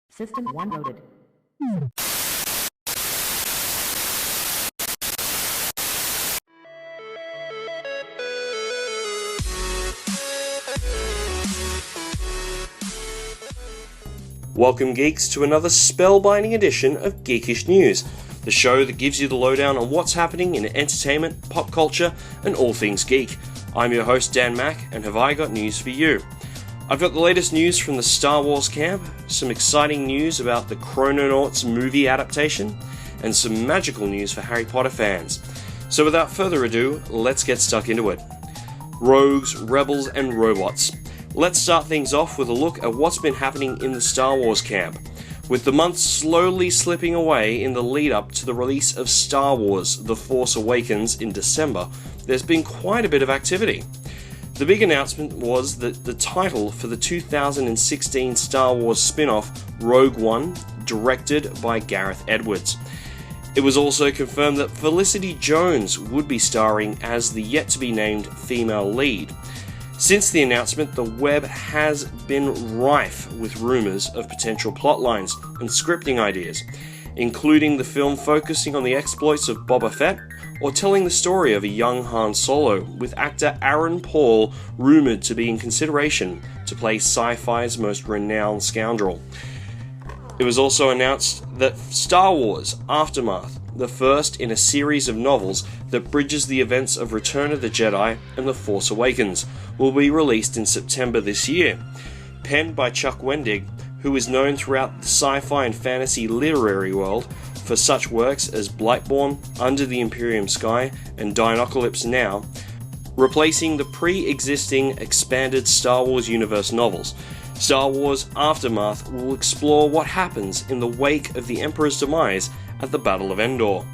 System 1 loaded. Welcome geeks to another spellbinding edition of GEEKisH News, the show that gives you the lowdown on what's happening in entertainment, pop culture, and all things geek. I'm your host Dan Mack, and have I got news for you? I've got the latest news from the Star Wars camp, some exciting news about the Chrononauts movie adaptation, and some magical news for Harry Potter fans. So without further ado, let's get stuck into it. Rogues, rebels, and robots. Let's start things off with a look at what's been happening in the Star Wars camp. With the months slowly slipping away in the lead up to the release of Star Wars The Force Awakens in December, there's been quite a bit of activity. The big announcement was that the title for the 2016 Star Wars spin-off Rogue One, directed by Gareth Edwards. It was also confirmed that Felicity Jones would be starring as the yet-to-be-named female lead. Since the announcement, the web has been rife with rumours of potential plotlines and scripting ideas, including the film focusing on the exploits of Boba Fett, or telling the story of a young Han Solo, with actor Aaron Paul rumoured to be in consideration to play sci-fi's most renowned scoundrel. It was also announced that Star Wars Aftermath, the first in a series of novels that bridges the events of Return of the Jedi and The Force Awakens, will be released in September this year. Penned by Chuck Wendig, who is known throughout the sci-fi and fantasy literary world for such works as Blightborn, Under the Imperium Sky, and Dinocalypse Now, replacing the pre-existing expanded Star Wars universe novels. Star Wars Aftermath will explore what happens in the wake of the Emperor's demise at the Battle of Endor.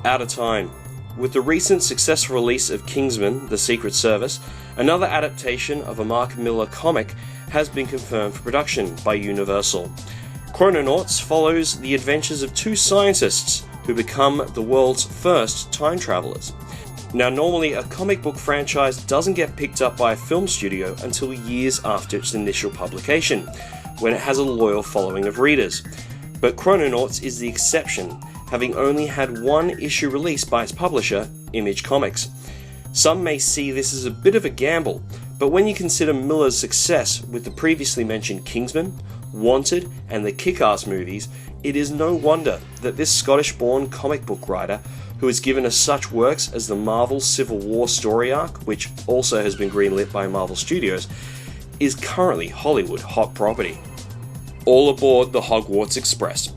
Out of time. With the recent successful release of Kingsman: The Secret Service, another adaptation of a Mark Millar comic has been confirmed for production by Universal. Chrononauts follows the adventures of two scientists who become the world's first time travelers. Now, normally a comic book franchise doesn't get picked up by a film studio until years after its initial publication, when it has a loyal following of readers. But Chrononauts is the exception, having only had one issue released by its publisher, Image Comics. Some may see this as a bit of a gamble, but when you consider Millar's success with the previously mentioned Kingsman, Wanted, and the Kick-Ass movies, it is no wonder that this Scottish-born comic book writer, who has given us such works as the Marvel Civil War story arc, which also has been greenlit by Marvel Studios, is currently Hollywood hot property. All aboard the Hogwarts Express.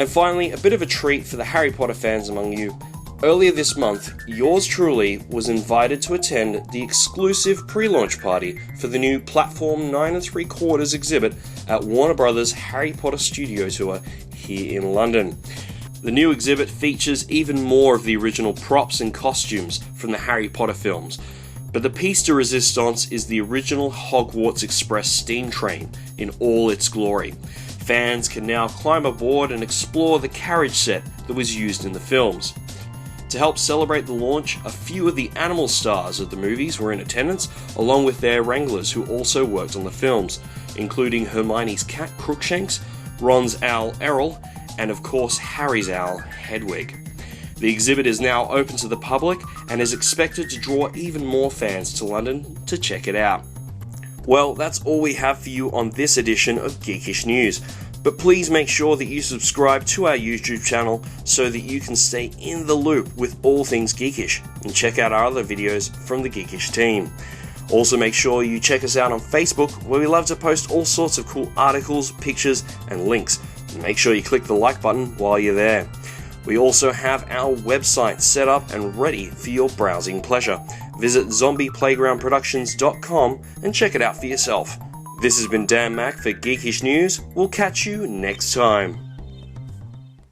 And finally, a bit of a treat for the Harry Potter fans among you. Earlier this month, yours truly was invited to attend the exclusive pre-launch party for the new Platform 9 3/4 exhibit at Warner Bros. Harry Potter Studio Tour here in London. The new exhibit features even more of the original props and costumes from the Harry Potter films, but the piece de resistance is the original Hogwarts Express steam train in all its glory. Fans can now climb aboard and explore the carriage set that was used in the films. To help celebrate the launch, a few of the animal stars of the movies were in attendance, along with their wranglers who also worked on the films, including Hermione's cat Crookshanks, Ron's owl Errol, and of course Harry's owl Hedwig. The exhibit is now open to the public and is expected to draw even more fans to London to check it out. Well, that's all we have for you on this edition of GEEKisH News, but please make sure that you subscribe to our YouTube channel so that you can stay in the loop with all things geekish, and check out our other videos from the GEEKisH team. Also make sure you check us out on Facebook, where we love to post all sorts of cool articles, pictures, and links. Make sure you click the like button while you're there. We also have our website set up and ready for your browsing pleasure. Visit zombieplaygroundproductions.com and check it out for yourself. This has been Dan Mack for GEEKisH News. We'll catch you next time.